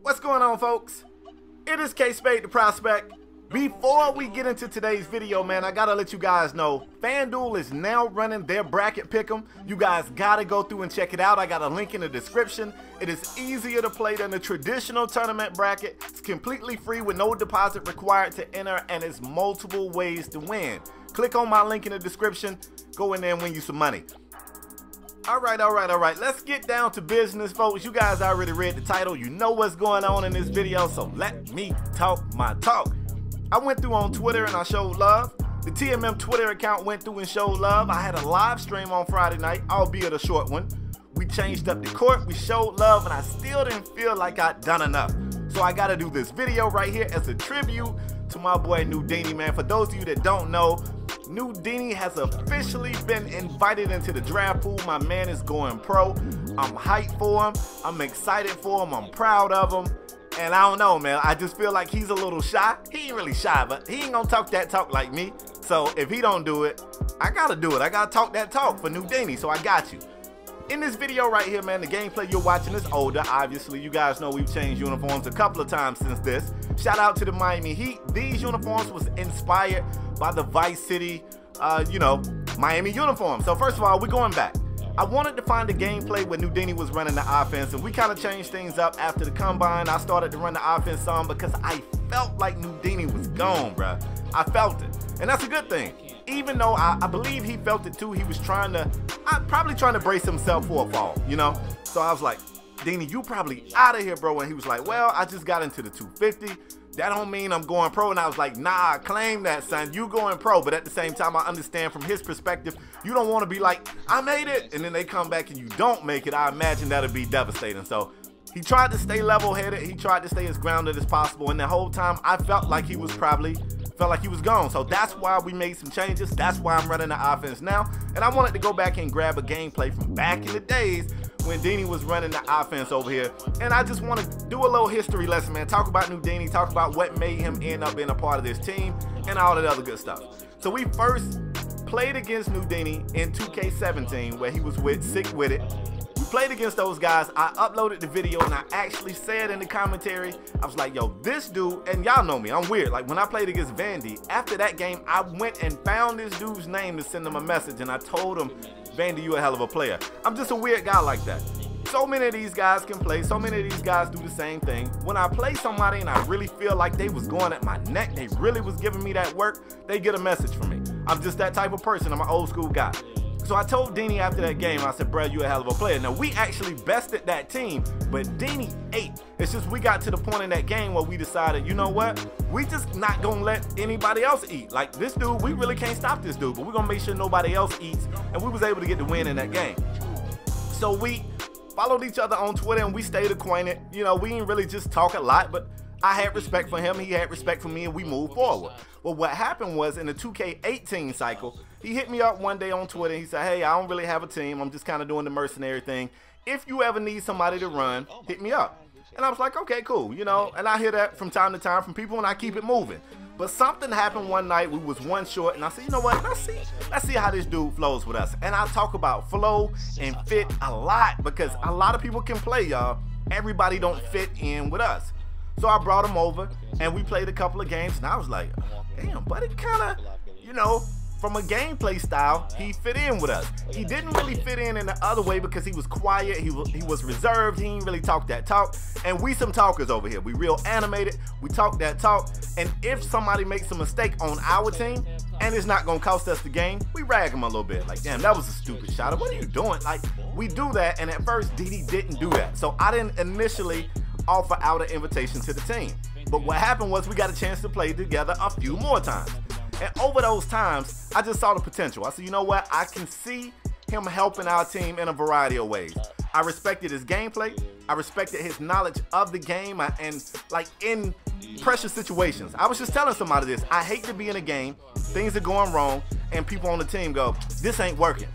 What's going on, folks? It is KspadeTheProspect. Before we get into today's video, man, I gotta let you guys know FanDuel is now running their bracket pick'em. You guys gotta go through and check it out. I got a link in the description. It is easier to play than the traditional tournament bracket. It's completely free with no deposit required to enter, and it's multiple ways to win. Click on my link in the description. Go in there and win you some money. All right. Let's get down to business, folks. You guys already read the title. You know what's going on in this video, so let me talk my talk. I went through on Twitter and I showed love. The TMM Twitter account went through and showed love. I had a live stream on Friday night, albeit a short one. We changed up the court, we showed love, and I still didn't feel like I'd done enough. So I gotta do this video right here as a tribute to my boy Newdini, man. For those of you that don't know, Newdini has officially been invited into the draft pool. My man is going pro. I'm hyped for him. I'm excited for him. I'm proud of him. And I don't know, man. I just feel like he's a little shy. He ain't really shy, but he ain't gonna talk that talk like me. So if he don't do it, I gotta do it. I gotta talk that talk for Newdini, so I got you. In this video right here, man, the gameplay you're watching is older, obviously. You guys know we've changed uniforms a couple of times since this. Shout out to the Miami Heat. These uniforms was inspired by the Vice City, Miami uniform. So first of all, we're going back. I wanted to find the gameplay where Newdini was running the offense, and we kind of changed things up after the combine. I started to run the offense some because I felt like Newdini was gone, bruh. I felt it, and that's a good thing. Even though I believe he felt it too, he was probably trying to brace himself for a fall, you know? So I was like, Dini, you probably out of here, bro. And he was like, well, I just got into the 250. That don't mean I'm going pro. And I was like, nah, claim that, son. You going pro. But at the same time, I understand from his perspective, you don't want to be like, I made it, and then they come back and you don't make it. I imagine that'd be devastating. So he tried to stay level-headed. He tried to stay as grounded as possible. And the whole time, I felt like he was gone. So that's why we made some changes. That's why I'm running the offense now. And I wanted to go back and grab a gameplay from back in the days when Dini was running the offense over here. And I just want to do a little history lesson, man. Talk about Newdini, talk about what made him end up being a part of this team and all that other good stuff. So we first played against Newdini in 2K17 where he was sick with it. We played against those guys. I uploaded the video and I actually said in the commentary, I was like, yo, this dude, and y'all know me, I'm weird. Like when I played against Vandy, after that game, I went and found this dude's name to send him a message, and I told him, Vandy, you a hell of a player. I'm just a weird guy like that. So many of these guys can play. So many of these guys do the same thing. When I play somebody and I really feel like they was going at my neck, they really was giving me that work, they get a message from me. I'm just that type of person. I'm an old school guy. So I told Dini after that game, I said, bro, you a hell of a player. Now, we actually bested that team, but Dini ate. It's just we got to the point in that game where we decided, you know what? We just not going to let anybody else eat. Like, this dude, we really can't stop this dude, but we're going to make sure nobody else eats, and we was able to get the win in that game. So we followed each other on Twitter, and we stayed acquainted. You know, we didn't really just talk a lot, but I had respect for him, he had respect for me, and we moved forward. Well, what happened was in the 2K18 cycle, he hit me up one day on Twitter. He said, hey, I don't really have a team. I'm just kind of doing the mercenary thing. If you ever need somebody to run, hit me up. And I was like, okay, cool, you know, and I hear that from time to time from people, and I keep it moving. But something happened one night. We was one short, and I said, you know what, let's see how this dude flows with us. And I talk about flow and fit a lot because a lot of people can play, y'all. Everybody don't fit in with us. So I brought him over, and we played a couple of games, and I was like, damn, buddy, kind of, you know, from a gameplay style, he fit in with us. He didn't really fit in the other way because he was quiet, he was reserved, he didn't really talk that talk. And we some talkers over here. We real animated, we talk that talk. And if somebody makes a mistake on our team, and it's not gonna cost us the game, we rag him a little bit. Like, damn, that was a stupid shot. What are you doing? Like, we do that, and at first, Didi didn't do that. So I didn't initially offer out an invitation to the team. But what happened was we got a chance to play together a few more times. And over those times, I just saw the potential. I said, you know what? I can see him helping our team in a variety of ways. I respected his gameplay. I respected his knowledge of the game and like in pressure situations. I was just telling somebody this. I hate to be in a game, things are going wrong, and people on the team go, this ain't working.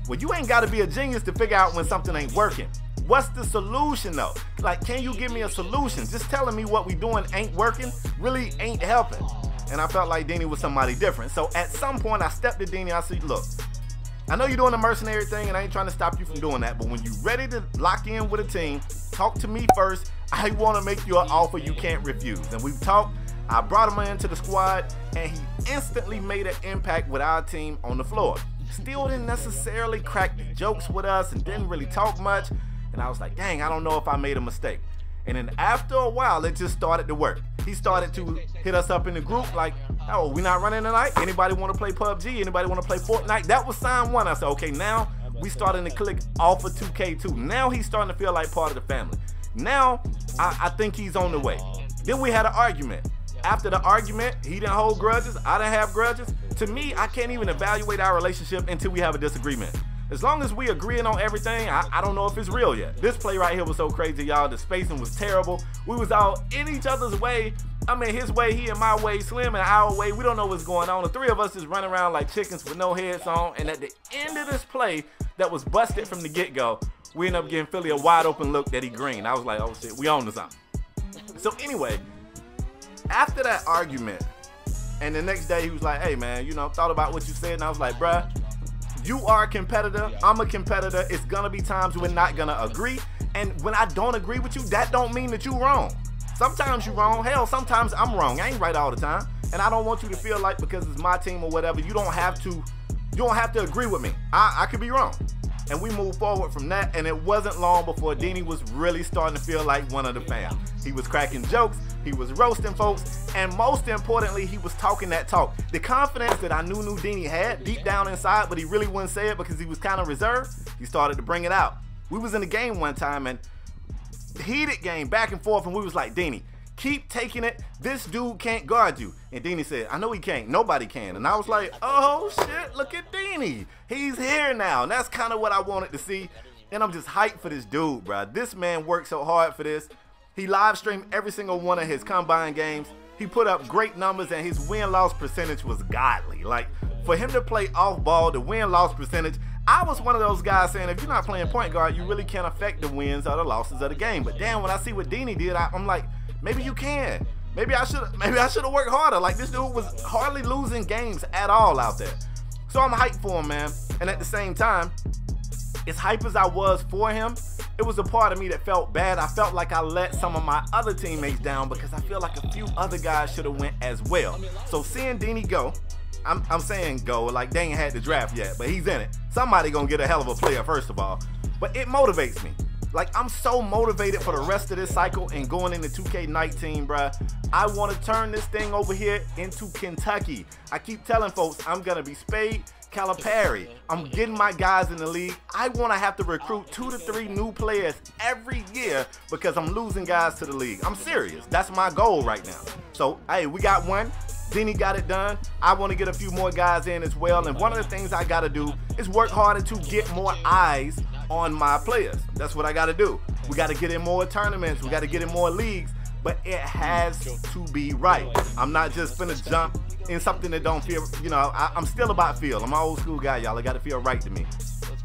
Well, you ain't got to be a genius to figure out when something ain't working. What's the solution though? Like, can you give me a solution? Just telling me what we doing ain't working really ain't helping. And I felt like Dini was somebody different. So at some point I stepped to Dini. I said, look, I know you're doing the mercenary thing and I ain't trying to stop you from doing that, but when you're ready to lock in with a team, talk to me first. I want to make you an offer you can't refuse. And we've talked. I brought him into the squad, and he instantly made an impact with our team on the floor. Still didn't necessarily crack the jokes with us and didn't really talk much. And I was like, dang, I don't know if I made a mistake. And then after a while, it just started to work. He started to hit us up in the group like, oh, we not running tonight? Anybody want to play PUBG? Anybody want to play Fortnite? That was sign one. I said, okay, now we starting to click off of 2K2. Now he's starting to feel like part of the family. Now I think he's on the way. Then we had an argument. After the argument, he didn't hold grudges. I didn't have grudges. To me, I can't even evaluate our relationship until we have a disagreement. As long as we agreeing on everything, I don't know if it's real yet. This play right here was so crazy, y'all. The spacing was terrible. We was all in each other's way. I mean, his way, he and my way, Slim and our way. We don't know what's going on. The three of us just running around like chickens with no heads on. And at the end of this play that was busted from the get-go, we ended up giving Philly a wide open look that he greened. I was like, oh shit, we on to something. So anyway, after that argument, and the next day he was like, hey man, you know, thought about what you said. And I was like, bruh, you are a competitor, I'm a competitor. It's gonna be times we're not gonna agree. And when I don't agree with you, that don't mean that you wrong. Sometimes you wrong, hell, sometimes I'm wrong. I ain't right all the time. And I don't want you to feel like because it's my team or whatever, you don't have to agree with me. I could be wrong. And we moved forward from that, and it wasn't long before Dini was really starting to feel like one of the fam. He was cracking jokes, he was roasting folks, and most importantly, he was talking that talk. The confidence that I knew Newdini had deep down inside, but he really wouldn't say it because he was kind of reserved, he started to bring it out. We was in a game one time, and heated game, back and forth, and we was like, Dini, keep taking it. This dude can't guard you. And Dini said, I know he can't. Nobody can. And I was like, oh shit, look at Dini. He's here now. And that's kind of what I wanted to see. And I'm just hyped for this dude, bro. This man worked so hard for this. He live streamed every single one of his combine games. He put up great numbers, and his win-loss percentage was godly. Like, for him to play off ball, the win-loss percentage, I was one of those guys saying, if you're not playing point guard, you really can't affect the wins or the losses of the game. But damn, when I see what Dini did, I'm like, maybe you can. Maybe I should have worked harder. Like, this dude was hardly losing games at all out there. So I'm hyped for him, man. And at the same time, as hype as I was for him, it was a part of me that felt bad. I felt like I let some of my other teammates down because I feel like a few other guys should have went as well. So seeing Dini go, I'm saying go, like they ain't had the draft yet, but he's in it. Somebody gonna get a hell of a player, first of all. But it motivates me. Like, I'm so motivated for the rest of this cycle and going into 2K19, bruh. I want to turn this thing over here into Kentucky. I keep telling folks I'm going to be Spade, Calipari. I'm getting my guys in the league. I want to have to recruit 2 to 3 new players every year because I'm losing guys to the league. I'm serious. That's my goal right now. So, hey, we got one. Dini got it done. I want to get a few more guys in as well. And one of the things I got to do is work harder to get more eyes on my players. That's what I got to do. We got to get in more tournaments. We got to get in more leagues. But it has to be right. I'm not just finna jump in something that don't feel, you know, I'm still about feel. I'm an old school guy, y'all. It got to feel right to me.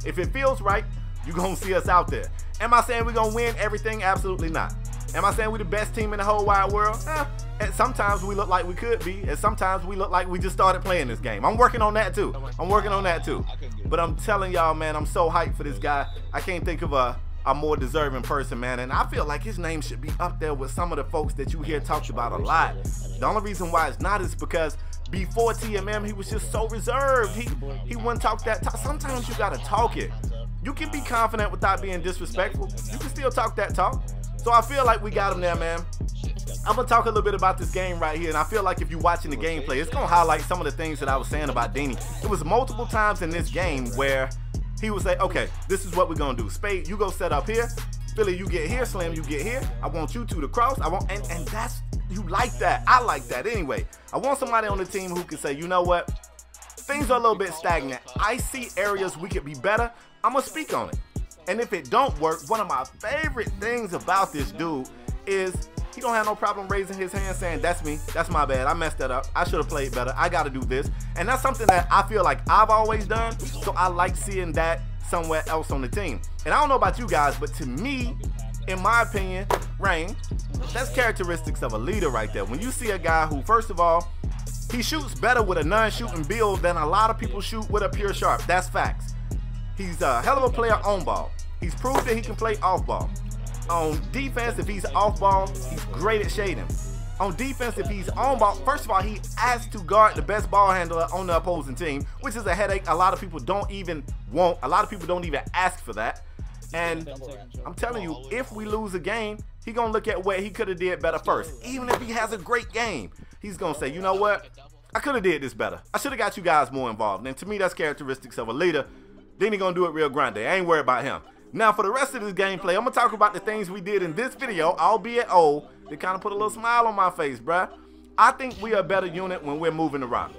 If it feels right, you're going to see us out there. Am I saying we're going to win everything? Absolutely not. Am I saying we're the best team in the whole wide world? And sometimes we look like we could be, and sometimes we look like we just started playing this game. I'm working on that too. But I'm telling y'all, man, I'm so hyped for this guy. I can't think of a more deserving person, man. And I feel like his name should be up there with some of the folks that you hear talked about a lot. The only reason why it's not is because before TMM, he was just so reserved. He wouldn't talk that talk. Sometimes you gotta talk it. You can be confident without being disrespectful. You can still talk that talk. So I feel like we got him there, man. I'm going to talk a little bit about this game right here, and I feel like if you're watching the gameplay, it's going to highlight some of the things that I was saying about Dini. It was multiple times in this game where he would say, okay, this is what we're going to do. Spade, you go set up here. Philly, you get here. Slim, you get here. I want you two to cross. And that's, you like that. I like that anyway. I want somebody on the team who can say, you know what? Things are a little bit stagnant. I see areas we could be better. I'm going to speak on it. And if it don't work, one of my favorite things about this dude is he don't have no problem raising his hand saying, that's me, that's my bad, I messed that up, I should have played better, I got to do this. And that's something that I feel like I've always done, so I like seeing that somewhere else on the team. And I don't know about you guys, but to me, in my opinion, Rain, that's characteristics of a leader right there. When you see a guy who, first of all, he shoots better with a non-shooting build than a lot of people shoot with a pure sharp. That's facts. He's a hell of a player on ball. He's proved that he can play off ball. On defense, if he's off ball, he's great at shading. On defense, if he's on ball, first of all, he has to guard the best ball handler on the opposing team, which is a headache a lot of people don't even want. A lot of people don't even ask for that. And I'm telling you, if we lose a game, he's going to look at what he could have did better first. Even if he has a great game, he's going to say, you know what? I could have did this better. I should have got you guys more involved. And to me, that's characteristics of a leader. Then he's going to do it real grande. I ain't worried about him. Now, for the rest of this gameplay, I'm going to talk about the things we did in this video, albeit old, to kind of put a little smile on my face, bruh. I think we are a better unit when we're moving the rock.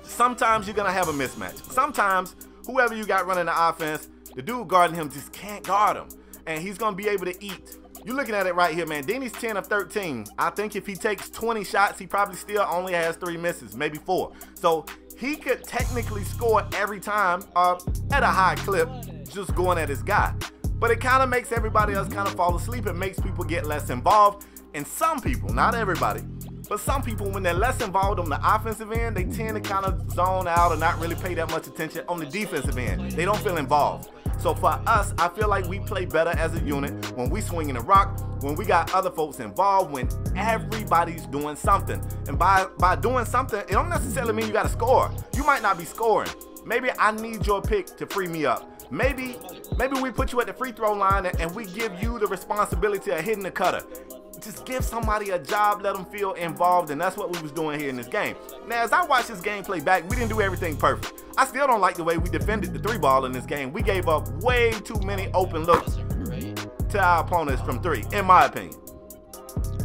Sometimes you're going to have a mismatch. Sometimes, whoever you got running the offense, the dude guarding him just can't guard him. And he's going to be able to eat. You're looking at it right here, man. Dini's 10 of 13. I think if he takes 20 shots, he probably still only has 3 misses, maybe 4. So he could technically score every time at a high clip, just going at his guy. But it kind of makes everybody else kind of fall asleep. It makes people get less involved. And some people, not everybody, but some people, when they're less involved on the offensive end, they tend to kind of zone out and not really pay that much attention on the defensive end. They don't feel involved. So for us, I feel like we play better as a unit when we swinging the rock, when we got other folks involved, when everybody's doing something. And by doing something, it don't necessarily mean you got to score. You might not be scoring. Maybe I need your pick to free me up. Maybe we put you at the free throw line and we give you the responsibility of hitting the cutter. Just give somebody a job, let them feel involved, and that's what we was doing here in this game. Now, as I watch this gameplay back, we didn't do everything perfect. I still don't like the way we defended the 3-ball in this game. We gave up way too many open looks to our opponents from 3, in my opinion.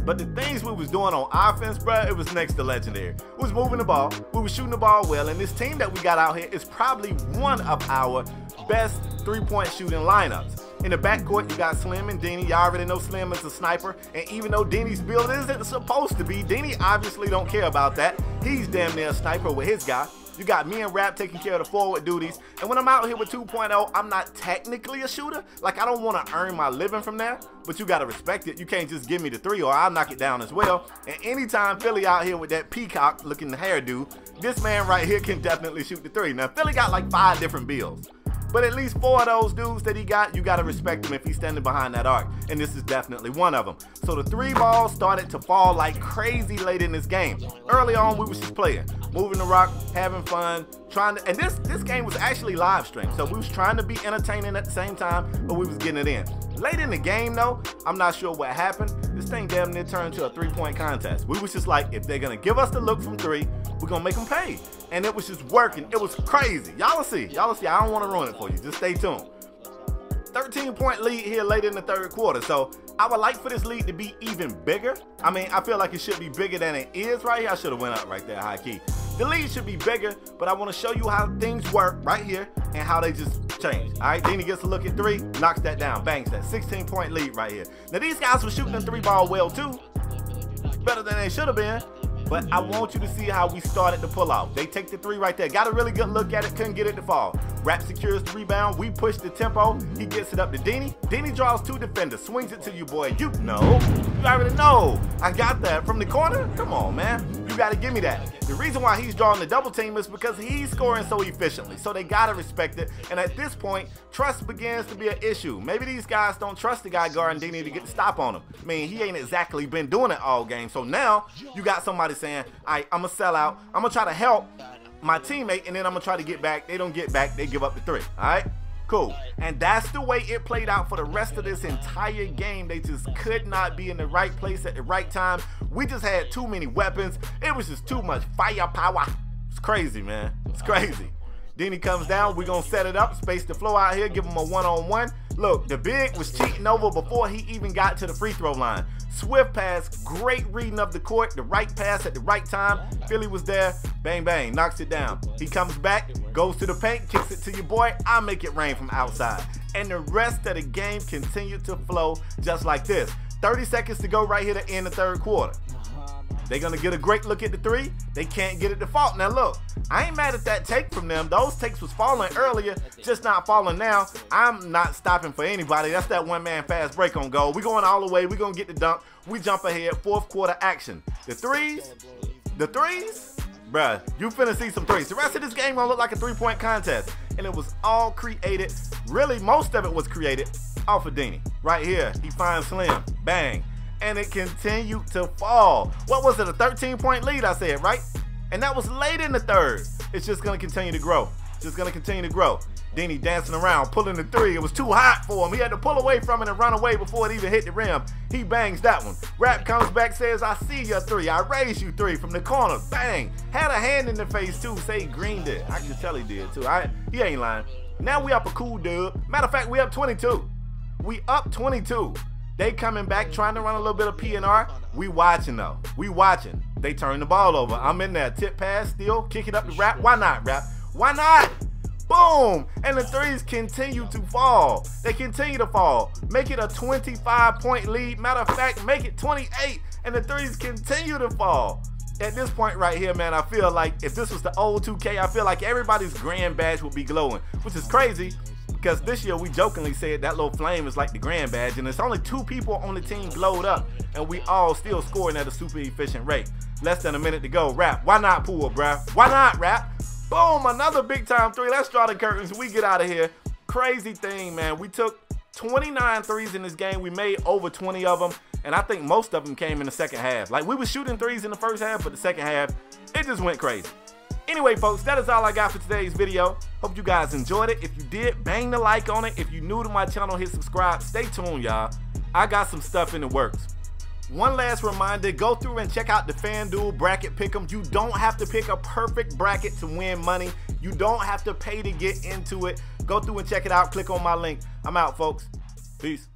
But the things we was doing on offense, bruh, it was next to legendary. We was moving the ball, we was shooting the ball well, and this team that we got out here is probably one of our best 3-point shooting lineups. In the backcourt, you got Slim and Dini. Y'all already know Slim is a sniper. And even though Dini's build isn't supposed to be, Dini obviously don't care about that. He's damn near a sniper with his guy. You got me and Rap taking care of the forward duties. And when I'm out here with 2.0, I'm not technically a shooter. Like, I don't want to earn my living from there. But you got to respect it. You can't just give me the 3 or I'll knock it down as well. And anytime Philly out here with that peacock looking hairdo, this man right here can definitely shoot the 3. Now, Philly got like 5 different builds. But at least 4 of those dudes that he got, you got to respect him if he's standing behind that arc. And this is definitely one of them. So the 3 balls started to fall like crazy late in this game. Early on, we was just playing, moving the rock, having fun, trying to, and this game was actually live streamed. So we was trying to be entertaining at the same time, but we was getting it in. Late in the game, though, I'm not sure what happened. This thing damn near turned to a 3-point contest. We was just like, if they're going to give us the look from 3, we're going to make them pay. And it was just working. It was crazy. Y'all will see. Y'all will see. I don't want to ruin it for you. Just stay tuned. 13-point lead here late in the 3rd quarter. So I would like for this lead to be even bigger. I mean, I feel like it should be bigger than it is right here. I should have went up right there, high key. The lead should be bigger, but I want to show you how things work right here and how they just change. All right, Dini gets a look at 3, knocks that down, bangs that. 16-point lead right here. Now, these guys were shooting the 3-ball well, too. Better than they should have been. But I want you to see how we started to pull out. They take the 3 right there. Got a really good look at it. Couldn't get it to fall. Rap secures the rebound. We push the tempo. He gets it up to Dini. Dini draws 2 defenders. Swings it to you, boy. You know. You already know. I got that. From the corner? Come on, man. You got to give me that. The reason why he's drawing the double team is because he's scoring so efficiently. So they got to respect it. And at this point, trust begins to be an issue. Maybe these guys don't trust the guy guarding Dini to get the stop on him. I mean, he ain't exactly been doing it all game. So now you got somebody saying, all right, I'm going to sell out. I'm going to try to help my teammate, and then I'm going to try to get back. They don't get back. They give up the 3. All right? Cool. And that's the way it played out for the rest of this entire game. They just could not be in the right place at the right time. We just had too many weapons. It was just too much firepower. It's crazy, man. It's crazy. Dini comes down. We're going to set it up, space the flow out here, give him a one-on-one. Look, the big was cheating over before he even got to the free throw line. Swift pass, great reading of the court, the right pass at the right time. Philly was there, bang, bang, knocks it down. He comes back, goes to the paint, kicks it to your boy. I make it rain from outside. And the rest of the game continued to flow just like this. 30 seconds to go right here to end the 3rd quarter. They're going to get a great look at the 3. They can't get it to fall. Now, look, I ain't mad at that take from them. Those takes was falling earlier, just not falling now. I'm not stopping for anybody. That's that one-man fast break on goal. We're going all the way. We're going to get the dunk. We jump ahead. 4th quarter action. The threes, bruh, you finna see some 3s. The rest of this game going to look like a 3-point contest. And it was all created, really most of it was created off of Dini. Right here, he finds Slim. Bang. And it continued to fall. What was it, a 13-point lead, I said, right? And that was late in the third. It's just going to continue to grow. Just going to continue to grow. Dini dancing around, pulling the three. It was too hot for him. He had to pull away from it and run away before it even hit the rim. He bangs that one. Rap comes back, says, I see your three. I raised you three from the corner. Bang. Had a hand in the face, too. Say Green did. I can tell he did, too. He ain't lying. Now we up a cool dub. Matter of fact, we up 22. We up 22. They coming back, trying to run a little bit of P&R. We watching, though. We watching. They turn the ball over. I'm in there. Tip pass, still. Kick it up to Rap. Why not, Rap? Why not? Boom! And the threes continue to fall. They continue to fall. Make it a 25-point lead. Matter of fact, make it 28. And the threes continue to fall. At this point right here, man, I feel like if this was the old 2K, I feel like everybody's grand badge would be glowing, which is crazy because this year we jokingly said that little flame is like the grand badge, and it's only 2 people on the team glowed up, and we all still scoring at a super efficient rate. Less than a minute to go. Rap, why not pull, bruh? Why not, Rap? Boom, another big time three. Let's draw the curtains. We get out of here. Crazy thing, man. We took 29 threes in this game. We made over 20 of them, and I think most of them came in the second half. Like, we were shooting threes in the first half, but the second half, it just went crazy. Anyway, folks, that is all I got for today's video. Hope you guys enjoyed it. If you did, bang the like on it. If you're new to my channel, hit subscribe. Stay tuned, y'all. I got some stuff in the works. One last reminder, go through and check out the FanDuel bracket pick'em. You don't have to pick a perfect bracket to win money. You don't have to pay to get into it. Go through and check it out. Click on my link. I'm out, folks. Peace.